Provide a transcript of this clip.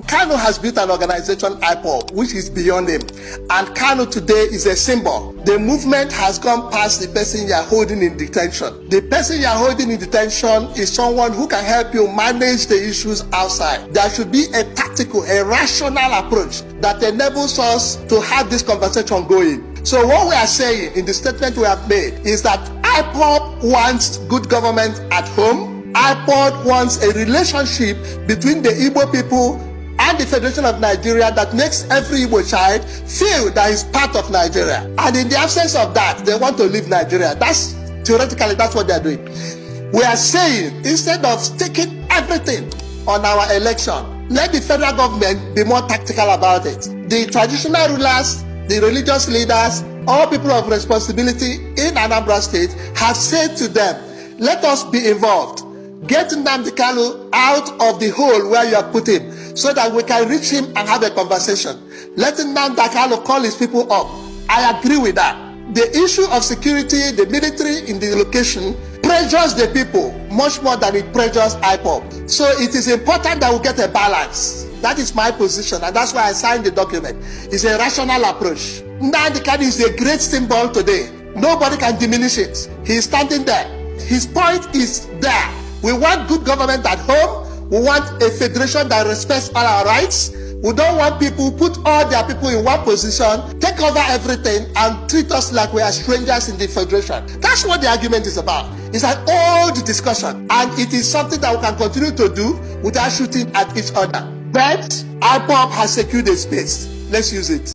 Kanu has built an organization, IPOB, which is beyond him. And Kanu today is a symbol. The movement has gone past the person you are holding in detention. The person you are holding in detention is someone who can help you manage the issues outside. There should be a tactical, a rational approach that enables us to have this conversation going. So what we are saying in the statement we have made is that IPOB wants good government at home. IPOB wants a relationship between the Igbo people and the Federation of Nigeria that makes every Igbo child feel that he's part of Nigeria. And in the absence of that, they want to leave Nigeria. Theoretically, that's what they're doing. We are saying, instead of sticking everything on our election, let the federal government be more tactical about it. The traditional rulers, the religious leaders, all people of responsibility in Anambra State have said to them, let us be involved. Get Nnamdi Kanu out of the hole where you have put him so that we can reach him and have a conversation. Let Nnamdi Kanu call his people up. I agree with that. The issue of security, the military in the location pressures the people much more than it pressures IPOB. So it is important that we get a balance. That is my position, and that's why I signed the document. It's a rational approach. Nnamdi Kanu is a great symbol today. Nobody can diminish it. He is standing there. His point is there. We want good government at home. We want a federation that respects all our rights. We don't want people who put all their people in one position, take over everything, and treat us like we are strangers in the federation. That's what the argument is about. It's an old discussion, and it is something that we can continue to do without shooting at each other. But IPOB has secured a space. Let's use it.